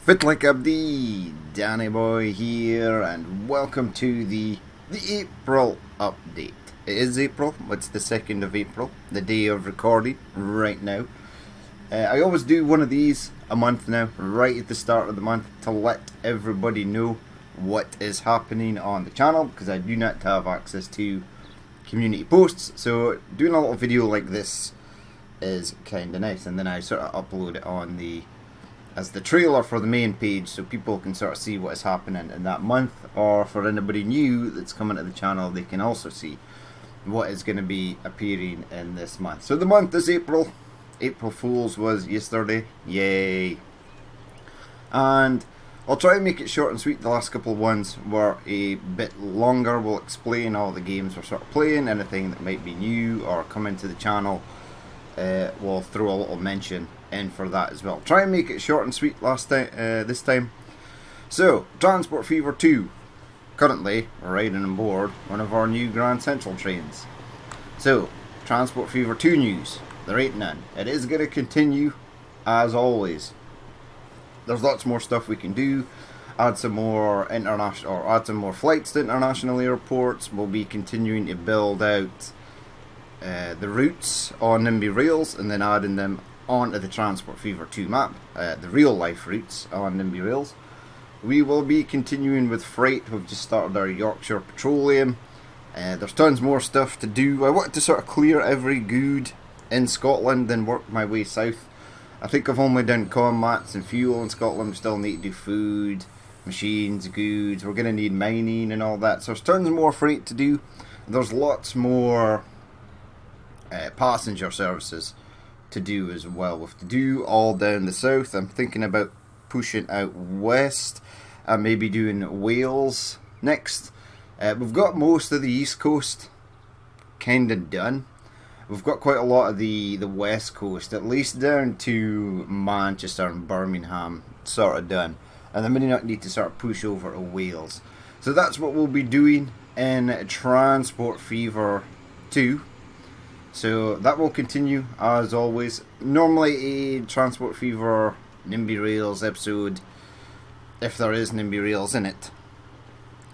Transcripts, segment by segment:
Fit like Abdi, Danny Boy here, and welcome to the April update. It is April, it's the 2nd of April, the day of recording, right now. I always do one of these a month now, right at the start of the month, to let everybody know what is happening on the channel, because I do not have access to community posts, so doing a little video like this is kinda nice, and then I sort of upload it on as the trailer for the main page, so people can sort of see what is happening in that month, or for anybody new that's coming to the channel, they can also see what is going to be appearing in this month. So the month is April. April Fool's was yesterday, yay! And I'll try and make it short and sweet. The last couple of ones were a bit longer. We'll explain all the games we're sort of playing, anything that might be new or come into the channel. We'll throw a little mention in for that as well. Try and make it short and sweet this time. So, Transport Fever 2. Currently riding on board one of our new Grand Central trains. So, Transport Fever 2 news. There ain't none. It is going to continue as always. There's lots more stuff we can do. Add some more flights to international airports. We'll be continuing to build out the routes on NIMBY Rails, and then adding them onto the Transport Fever 2 map, the real life routes on NIMBY Rails. We will be continuing with freight. We've just started our Yorkshire Petroleum. There's tons more stuff to do. I wanted to sort of clear every good in Scotland, then work my way south. I think I've only done combats and fuel in Scotland. We still need to do food, machines, goods. We're going to need mining and all that. So there's tons more freight to do. There's lots more passenger services to do as well. We have to do all down the south. I'm thinking about pushing out west and maybe doing Wales next. We've got most of the east coast kind of done. We've got quite a lot of the west coast, at least down to Manchester and Birmingham, sort of done. And then we do not need to sort of push over to Wales. So that's what we'll be doing in Transport Fever 2. So that will continue as always. Normally a Transport Fever NIMBY Rails episode, if there is NIMBY Rails in it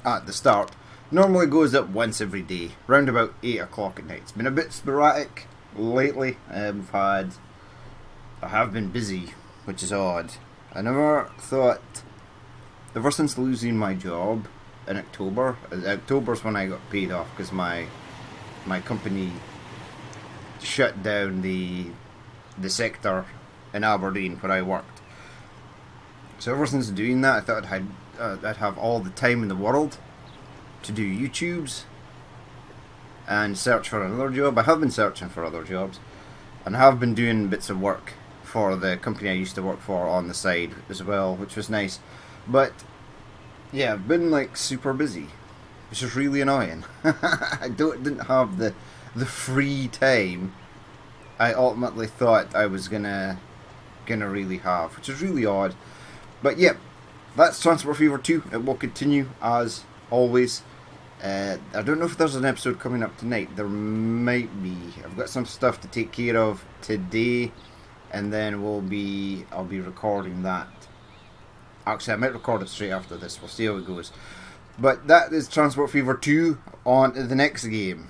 at the start, normally goes up once every day, round about 8 o'clock at night. It's been a bit sporadic lately. I have been busy, which is odd. I never thought, ever since losing my job in October's when I got paid off, because my company shut down the sector in Aberdeen where I worked. So ever since doing that, I thought I'd have all the time in the world to do YouTubes and search for another job. I have been searching for other jobs, and I have been doing bits of work for the company I used to work for on the side as well, which was nice. But yeah, I've been like super busy, which is really annoying. I didn't have the free time I ultimately thought I was gonna really have, which is really odd. But yeah, that's Transport Fever 2. It will continue as always. I don't know if there's an episode coming up tonight. There might be. I've got some stuff to take care of today, and then I'll be recording that. Actually, I might record it straight after this. We'll see how it goes. But that is Transport Fever 2. On to the next game.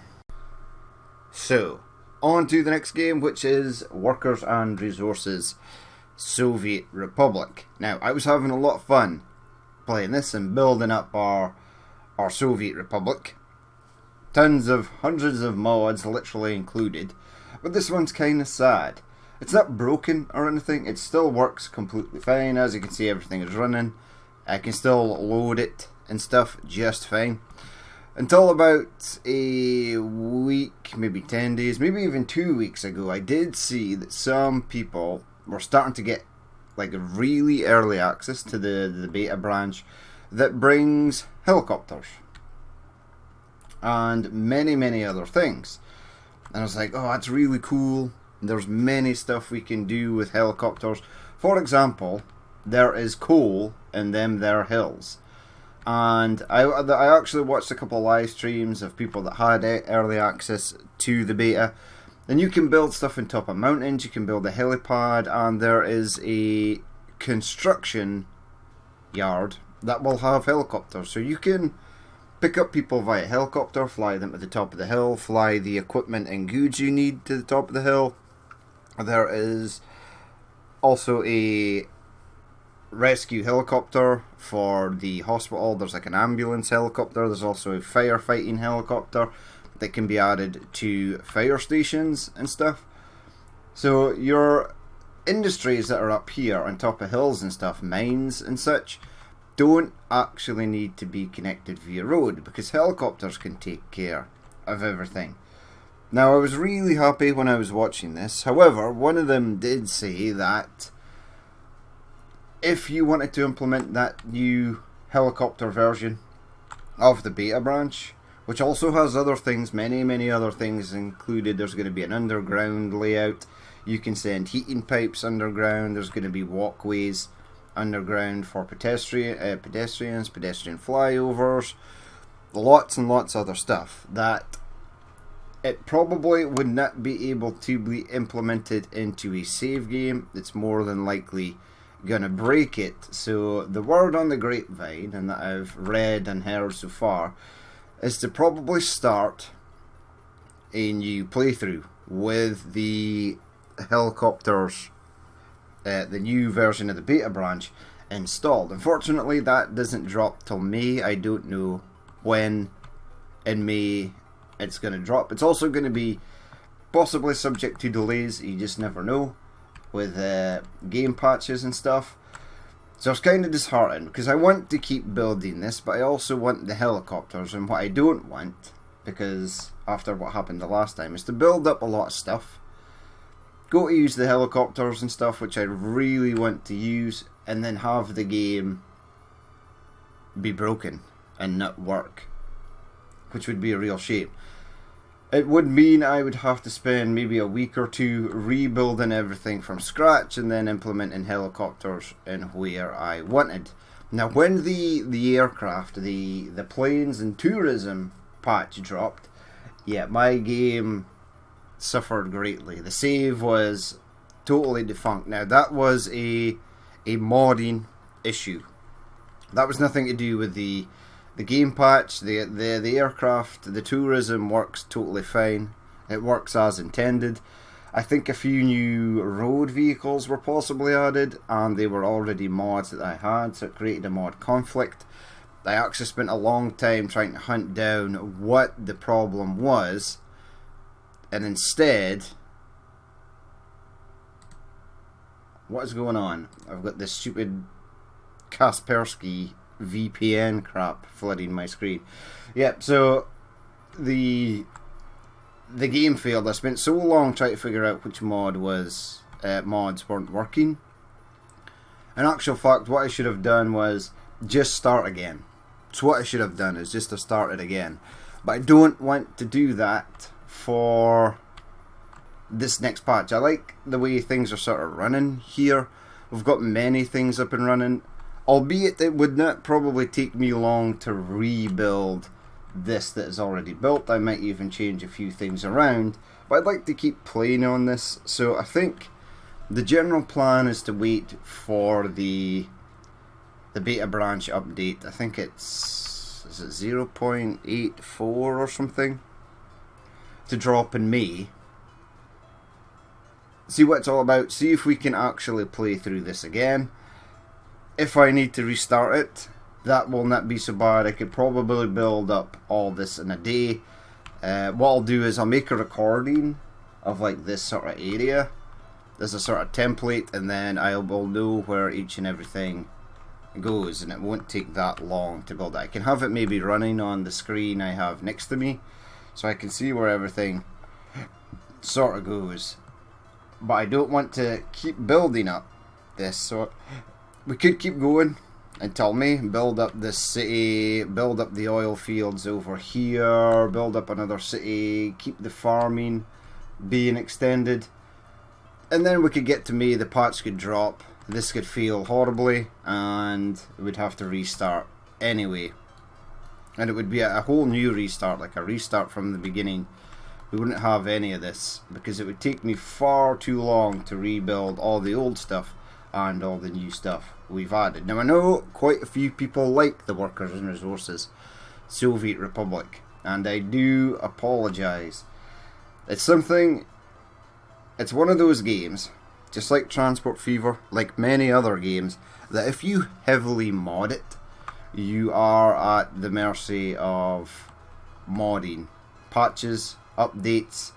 So, on to the next game, which is Workers and Resources Soviet Republic. Now, I was having a lot of fun playing this and building up our Soviet Republic. Hundreds of mods literally included. But this one's kind of sad. It's not broken or anything. It still works completely fine. As you can see, everything is running. I can still load it and stuff just fine. Until about a week, maybe 10 days, maybe even 2 weeks ago, I did see that some people were starting to get like really early access to the beta branch that brings helicopters and many other things. And I was like, oh, that's really cool. There's many stuff we can do with helicopters. For example, there is coal in them there hills. And I actually watched a couple of live streams of people that had early access to the beta, And you can build stuff on top of mountains, you can build a helipad, and there is a construction yard that will have helicopters. So you can pick up people via helicopter, fly them to the top of the hill, fly the equipment and goods you need to the top of the hill. There is also a rescue helicopter for the hospital. There's like an ambulance helicopter. There's also a firefighting helicopter that can be added to fire stations and stuff. So your industries that are up here on top of hills and stuff, mines and such, don't actually need to be connected via road, because helicopters can take care of everything. Now, I was really happy when I was watching this. However, one of them did say that if you wanted to implement that new helicopter version of the beta branch, which also has other things, many other things included. There's going to be an underground layout. You can send heating pipes underground. There's going to be walkways underground for pedestrians, pedestrian flyovers, lots and lots of other stuff that it probably would not be able to be implemented into a save game. It's more than likely gonna break it. So the word on the grapevine, and that I've read and heard so far, is to probably start a new playthrough with the helicopters, the new version of the beta branch installed. Unfortunately, that doesn't drop till May. I don't know when in May it's going to drop. It's also going to be possibly subject to delays. You just never know with game patches and stuff. So I was kind of disheartened because I want to keep building this, but I also want the helicopters. And what I don't want, because after what happened the last time, is to build up a lot of stuff, go to use the helicopters and stuff, which I really want to use, and then have the game be broken and not work, which would be a real shame. It would mean I would have to spend maybe a week or two rebuilding everything from scratch and then implementing helicopters in where I wanted. Now, when the aircraft, the planes and tourism patch dropped, yeah, my game suffered greatly. The save was totally defunct. Now, that was a modding issue. That was nothing to do with the game patch. The aircraft, the tourism works totally fine. It works as intended. I think a few new road vehicles were possibly added, and they were already mods that I had, so it created a mod conflict. I actually spent a long time trying to hunt down what the problem was, and instead, what is going on? I've got this stupid Kaspersky VPN crap flooding my screen. Yep, so the game failed. I spent so long trying to figure out which mods weren't working. In actual fact, what I should have done was just start again. So what I should have done is just to start it again. But I don't want to do that for this next patch. I like the way things are sort of running here. We've got many things up and running. Albeit it would not probably take me long to rebuild this that is already built. I might even change a few things around, but I'd like to keep playing on this. So I think the general plan is to wait for the beta branch update. I think is it 0.84 or something, to drop in May. See what it's all about. See if we can actually play through this again. If I need to restart it, that will not be so bad. I could probably build up all this in a day. What I'll do is I'll make a recording of like this sort of area. There's a sort of template, and then I will know where each and everything goes, and it won't take that long to build it. I can have it maybe running on the screen I have next to me, so I can see where everything sort of goes. But I don't want to keep building up this, so we could keep going until May, build up this city, build up the oil fields over here, build up another city, keep the farming being extended, and then we could get to May, the patch could drop, this could fail horribly, and we'd have to restart anyway. And it would be a whole new restart, like a restart from the beginning. We wouldn't have any of this, because it would take me far too long to rebuild all the old stuff and all the new stuff. we've added. Now I know quite a few people like the Workers and Resources Soviet Republic, and I do apologise. It's one of those games, just like Transport Fever, like many other games, that if you heavily mod it, you are at the mercy of modding. Patches, updates,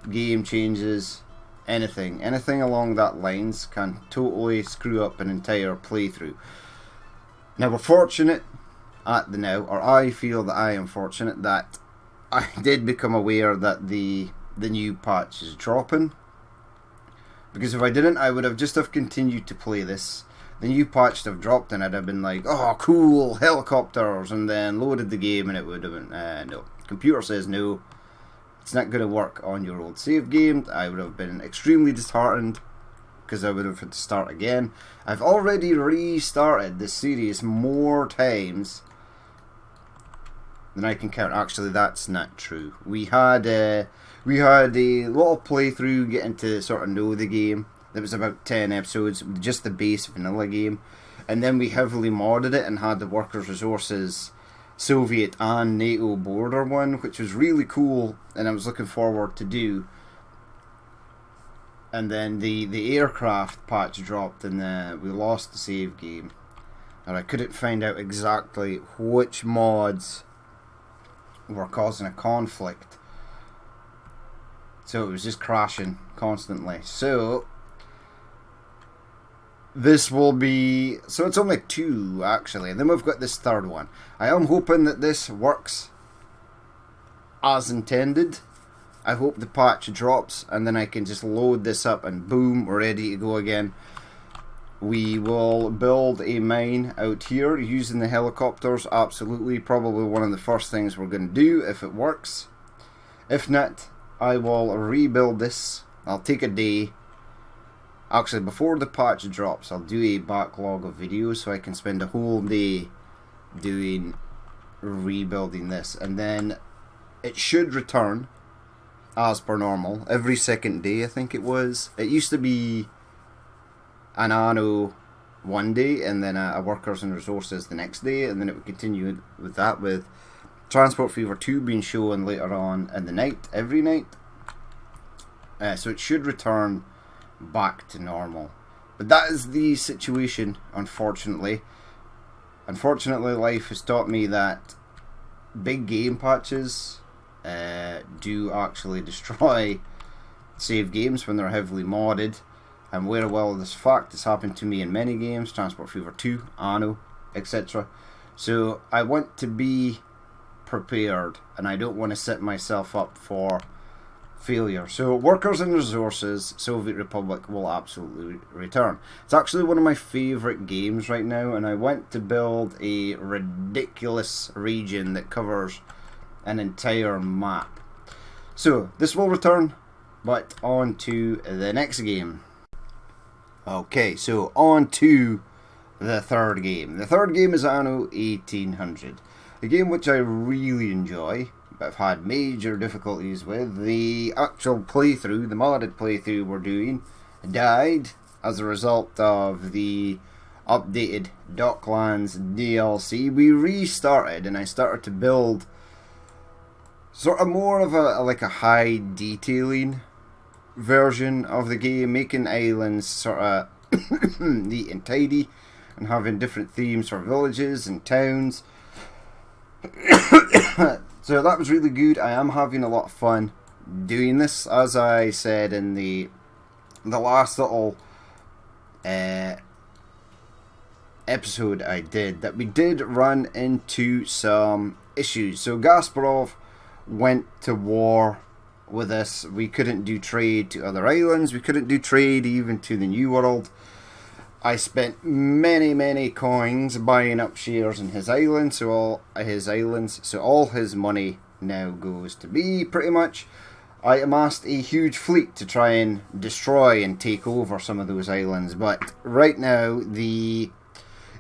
game changes, anything along that lines can totally screw up an entire playthrough. Now we're fortunate or I feel that I am fortunate that I did become aware that the new patch is dropping, because if I didn't, I would have continued to play this. The new patch would have dropped and I'd have been like, oh cool, helicopters, and then loaded the game and it would have been, no. Computer says no, it's not going to work on your old save game. I would have been extremely disheartened, because I would have had to start again. I've already restarted this series more times than I can count. Actually, that's not true. We had a little playthrough getting to sort of know the game. There was about 10 episodes, just the base vanilla game, and then we heavily modded it and had the Workers' Resources Soviet and NATO border one, which was really cool and I was looking forward to do. And then the aircraft patch dropped and we lost the save game, and I couldn't find out exactly which mods were causing a conflict, so it was just crashing constantly. So this will be, so it's only 2 actually, and then we've got this third one. I am hoping that this works as intended. I hope the patch drops and then I can just load this up and boom, we're ready to go again. We will build a mine out here using the helicopters, absolutely, probably one of the first things we're going to do if it works. If not, I will rebuild this. I'll take a day. Actually, before the patch drops, I'll do a backlog of videos so I can spend a whole day rebuilding this, and then it should return as per normal every second day. I think it was. It used to be an Anno one day and then a Workers and Resources the next day, and then it would continue with that, with Transport Fever 2 being shown later on in the night, every night. So it should return back to normal. But that is the situation, unfortunately. Unfortunately, life has taught me that big game patches do actually destroy save games when they're heavily modded. I'm aware well of this fact. It's happened to me in many games, Transport Fever 2, Anno, etc. So I want to be prepared, and I don't want to set myself up for failure. So Workers and Resources Soviet Republic will absolutely return. It's actually one of my favourite games right now, and I want to build a ridiculous region that covers an entire map. So this will return, but on to the next game. Okay, so on to the third game. The third game is Anno 1800, a game which I really enjoy, but I've had major difficulties with. The actual playthrough, the modded playthrough we're doing, died as a result of the updated Docklands DLC. We restarted and I started to build sort of more of a high detailing version of the game, making islands sort of neat and tidy and having different themes for villages and towns. So that was really good. I am having a lot of fun doing this. As I said in the last little episode I did, that we did run into some issues. So Gasparov went to war with us. We couldn't do trade to other islands. We couldn't do trade even to the New World. I spent many coins buying up shares in his island, so all his money now goes to me, pretty much. I amassed a huge fleet to try and destroy and take over some of those islands, but right now the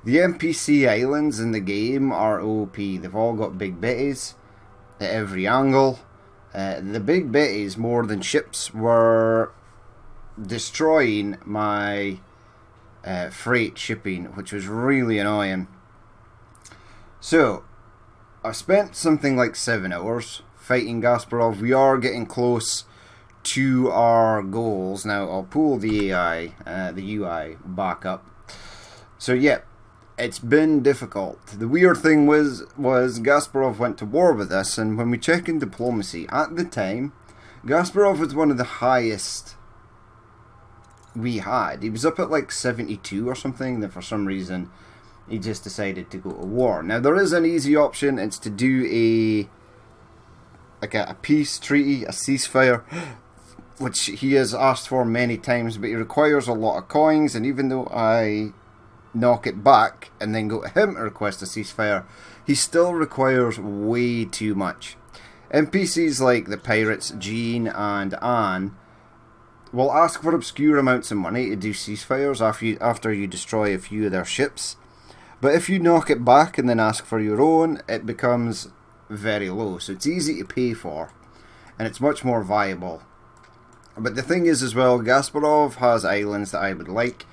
NPC islands in the game are OP. They've all got big betties at every angle. The big betties, more than ships, were destroying my freight shipping, which was really annoying. So, I spent something like 7 hours fighting Gasparov. We are getting close to our goals. Now, I'll pull the UI back up. So, yeah, it's been difficult. The weird thing was Gasparov went to war with us, and when we check in diplomacy, at the time, Gasparov was one of the highest we had. He was up at like 72 or something, then for some reason he just decided to go to war. Now there is an easy option. It's to do a peace treaty, a ceasefire, which he has asked for many times, but he requires a lot of coins, and even though I knock it back and then go to him to request a ceasefire, he still requires way too much. NPCs like the pirates Jean and Anne will ask for obscure amounts of money to do ceasefires after you destroy a few of their ships. But if you knock it back and then ask for your own, it becomes very low. So it's easy to pay for, and it's much more viable. But the thing is as well, Gasparov has islands that I would like.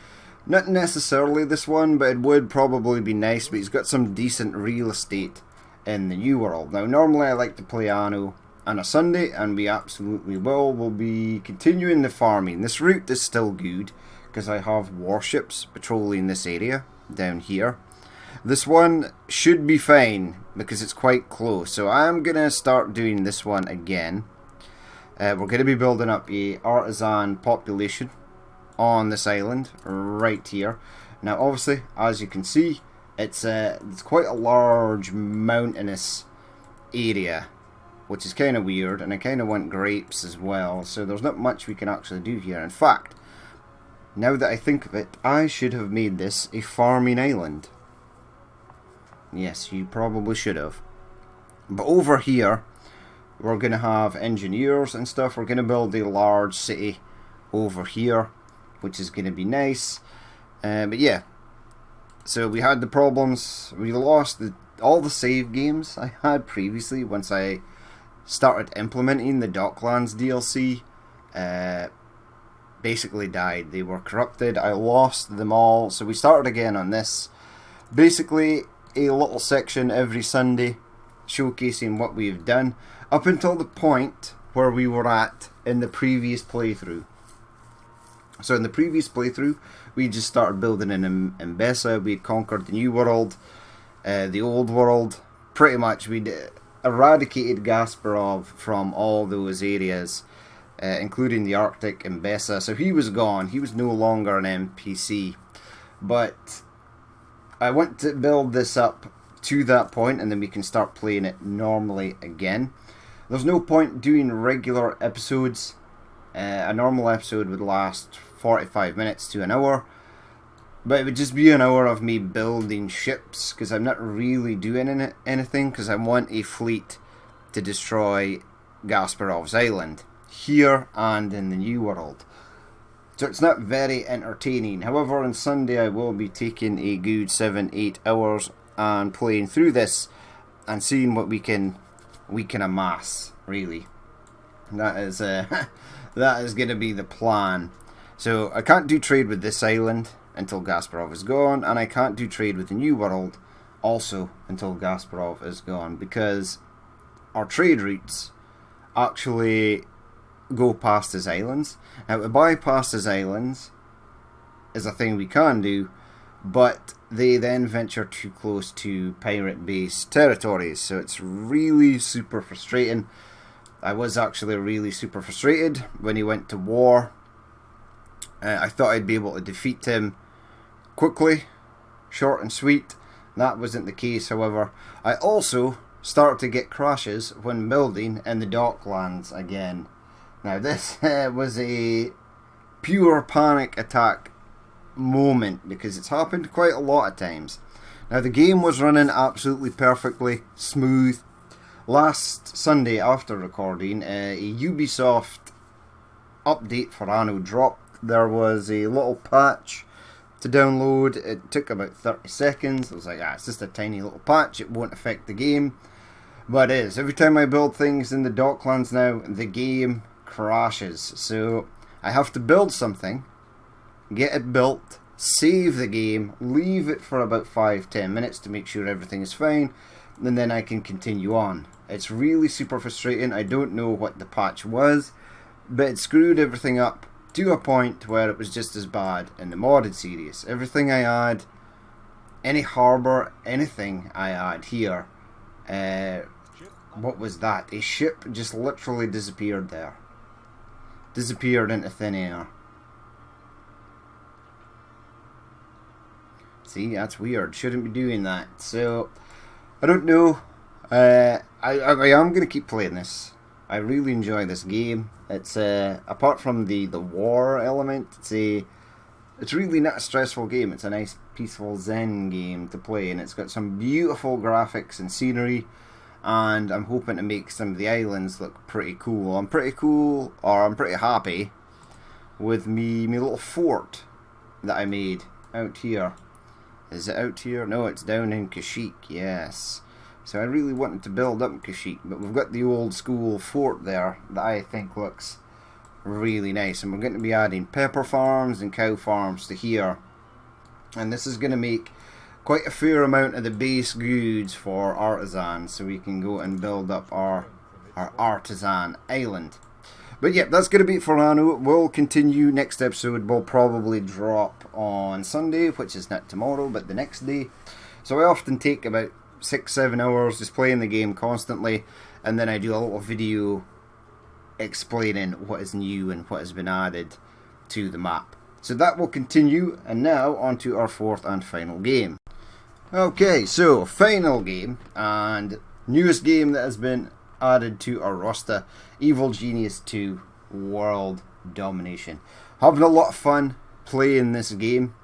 Not necessarily this one, but it would probably be nice. But he's got some decent real estate in the New World. Now normally I like to play Anno on a Sunday, and we absolutely will. We'll be continuing the farming. This route is still good because I have warships patrolling this area down here. This one should be fine because it's quite close, so I'm gonna start doing this one again. We're going to be building up a artisan population on this island right here. Now obviously, as you can see, it's quite a large mountainous area, which is kind of weird, and I kind of want grapes as well, so there's not much we can actually do here. In fact, now that I think of it, I should have made this a farming island. Yes, you probably should have. But over here, we're going to have engineers and stuff. We're going to build a large city over here, which is going to be nice. But yeah, so we had the problems. We lost all the save games I had previously once I started implementing the Docklands DLC. Basically died. They were corrupted. I lost them all. So we started again on this. Basically, a little section every Sunday showcasing what we've done up until the point where we were at in the previous playthrough. So in the previous playthrough, we just started building in Mbesa. We had conquered the New World, the Old World. Pretty much we'd eradicated Gasparov from all those areas, including the Arctic and Mbesa. So he was gone. He was no longer an NPC. But I want to build this up to that point, and then we can start playing it normally again. There's no point doing regular episodes. A normal episode would last 45 minutes to an hour, but it would just be an hour of me building ships, because I'm not really doing anything, because I want a fleet to destroy Gasparov's island here and in the New World. So it's not very entertaining. However, on Sunday I will be taking a good 7-8 hours and playing through this and seeing what we can amass, really. That is that is going to be the plan. So I can't do trade with this island until Gasparov is gone, and I can't do trade with the New World also until Gasparov is gone, because our trade routes actually go past his islands. Now, to bypass his islands is a thing we can do, but they then venture too close to pirate-based territories, so it's really super frustrating. I was actually really super frustrated when he went to war. I thought I'd be able to defeat him quickly, short and sweet. That wasn't the case, however. I also started to get crashes when building in the Docklands again. Now this was a pure panic attack moment, because it's happened quite a lot of times. Now the game was running absolutely perfectly smooth. Last Sunday after recording, a Ubisoft update for Anno dropped. There was a little patch to download. It took about 30 seconds. I was like, it's just a tiny little patch, it won't affect the game. But it is. Every time I build things in the Docklands now, the game crashes. So I have to build something, get it built, save the game, leave it for about 5-10 minutes to make sure everything is fine, and then I can continue on. It's really super frustrating. I don't know what the patch was, but it screwed everything up to a point where it was just as bad in the modded series. Everything I add, any harbour, anything I add here, what was that? A ship just literally disappeared there. Disappeared into thin air. See, that's weird. Shouldn't be doing that. So, I don't know. I am going to keep playing this. I really enjoy this game. It's apart from the war element, it's really not a stressful game. It's a nice, peaceful Zen game to play, and it's got some beautiful graphics and scenery. And I'm hoping to make some of the islands look pretty cool. I'm pretty happy with me little fort that I made out here. Is it out here? No, it's down in Kashyyyk, yes. So I really wanted to build up Kashyyyk, but we've got the old school fort there that I think looks really nice. And we're going to be adding pepper farms and cow farms to here. And this is going to make quite a fair amount of the base goods for artisans, so we can go and build up our artisan island. But yeah, that's going to be it for Anno. We'll continue. Next episode will probably drop on Sunday, which is not tomorrow, but the next day. So I often take about 6-7 hours just playing the game constantly, and then I do a little video explaining what is new and what has been added to the map. So that will continue, and now on to our fourth and final game. Okay, so final game and newest game that has been added to our roster, Evil Genius 2 World Domination. Having a lot of fun playing this game.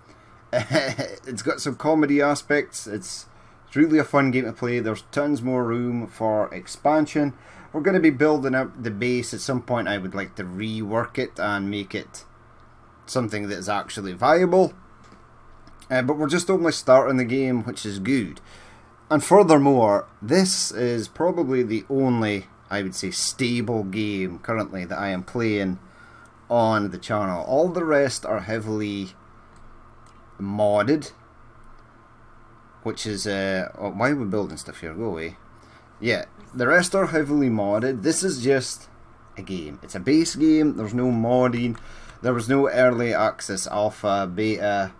It's got some comedy aspects. It's really a fun game to play. There's tons more room for expansion. We're going to be building up the base. At some point I would like to rework it and make it something that is actually viable. But we're just only starting the game, which is good. And furthermore, this is probably the only, I would say, stable game currently that I am playing on the channel. All the rest are heavily modded, which is, why are we building stuff here? Go away. Yeah, the rest are heavily modded. This is just a game. It's a base game. There's no modding. There was no early access, alpha, beta,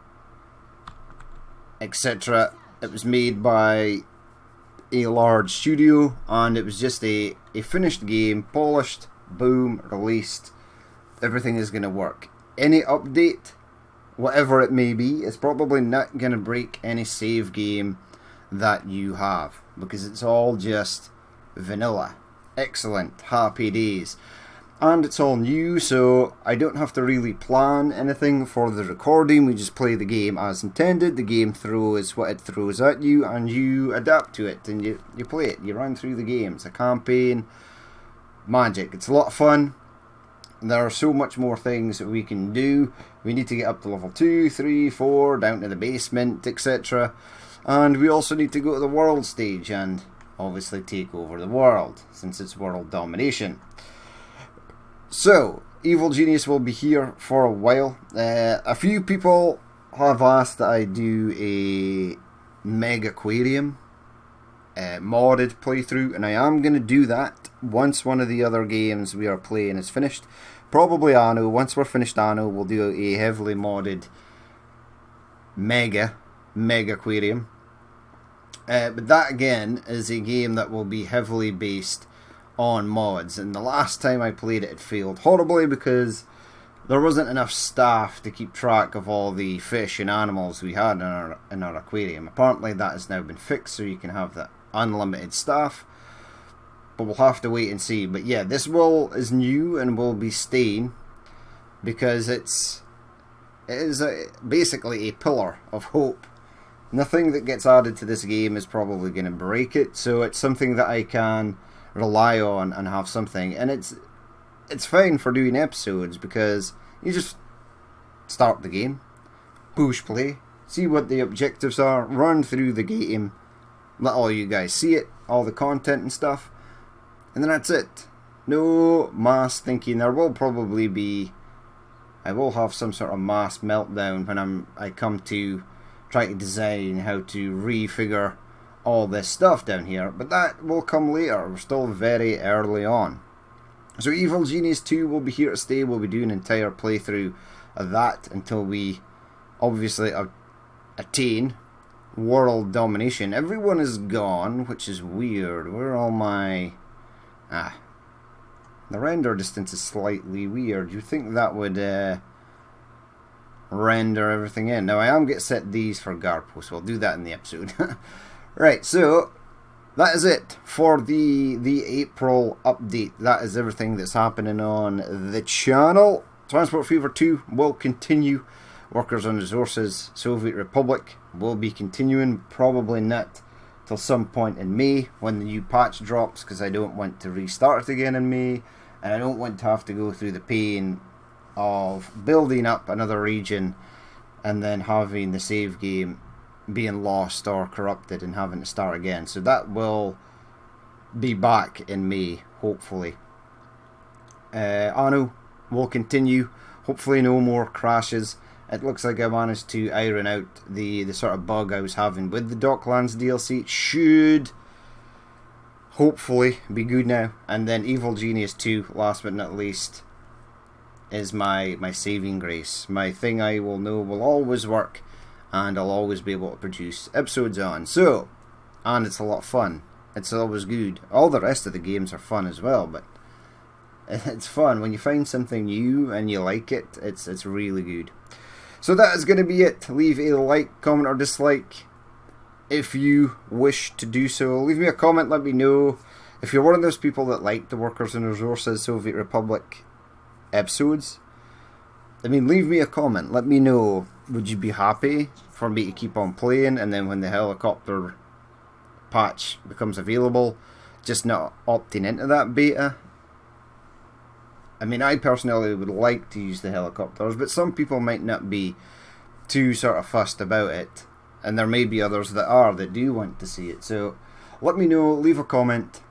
etc. It was made by a large studio, and it was just a finished game, polished, boom, released. Everything is going to work. Any update, whatever it may be, is probably not going to break any save game that you have, because it's all just vanilla. Excellent, happy days. And it's all new, so I don't have to really plan anything for the recording. We just play the game as intended. The game throws what it throws at you, and you adapt to it, and you play it. You run through the game. It's a campaign. Magic. It's a lot of fun. There are so much more things that we can do. We need to get up to level 2, 3, 4, down to the basement, etc. And we also need to go to the world stage and obviously take over the world, since it's world domination. So, Evil Genius will be here for a while. A few people have asked that I do a Mega Aquarium modded playthrough, and I am going to do that once one of the other games we are playing is finished. Probably Anno. Once we're finished Anno, we'll do a heavily modded Mega Aquarium. But that again is a game that will be heavily based on mods, and the last time I played it failed horribly because there wasn't enough staff to keep track of all the fish and animals we had in our aquarium. Apparently that has now been fixed, so you can have the unlimited staff, but we'll have to wait and see. But yeah, this is new and will be staying because it is basically a pillar of hope. Nothing that gets added to this game is probably going to break it, so it's something that I can rely on and have something. And it's fine for doing episodes because you just start the game, push play, see what the objectives are, run through the game, let all you guys see it, all the content and stuff, and then that's it. No mass thinking. There will probably be I will have some sort of mass meltdown when I come to try to design how to refigure all this stuff down here, but that will come later. We're still very early on. So Evil Genius 2 will be here to stay. We'll be doing an entire playthrough of that until we obviously attain world domination. Everyone is gone, which is weird. Where are all my... the render distance is slightly weird. You'd think that would render everything in. Now I am going to set these for Garpo, so I'll do that in the episode. Right, so that is it for the April update. That is everything that's happening on the channel. Transport Fever 2 will continue. Workers and Resources Soviet Republic will be continuing, probably not till some point in May when the new patch drops, because I don't want to restart it again in May, and I don't want to have to go through the pain of building up another region and then having the save game being lost or corrupted and having to start again. So that will be back in May, hopefully. Anno will continue. Hopefully no more crashes. It looks like I managed to iron out the sort of bug I was having with the Docklands DLC. It should hopefully be good now. And then Evil Genius 2, last but not least, is my saving grace. My thing I will know will always work, and I'll always be able to produce episodes on. So, and it's a lot of fun. It's always good. All the rest of the games are fun as well, but it's fun. When you find something new and you like it, it's really good. So that is going to be it. Leave a like, comment or dislike if you wish to do so. Leave me a comment, let me know. If you're one of those people that like the Workers and Resources Soviet Republic episodes, I mean, leave me a comment. Let me know, would you be happy for me to keep on playing, and then when the helicopter patch becomes available, just not opting into that beta? I mean, I personally would like to use the helicopters, but some people might not be too sort of fussed about it, and there may be others that do want to see it. So let me know, leave a comment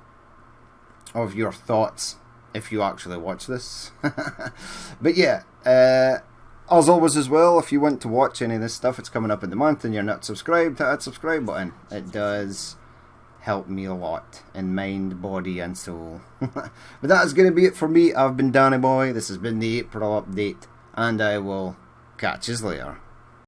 of your thoughts if you actually watch this. But yeah, as always as well, if you want to watch any of this stuff, it's coming up in the month and you're not subscribed, hit that subscribe button. It does help me a lot in mind, body and soul. But that is going to be it for me. I've been Danny Boy. This has been the April update, and I will catch you later.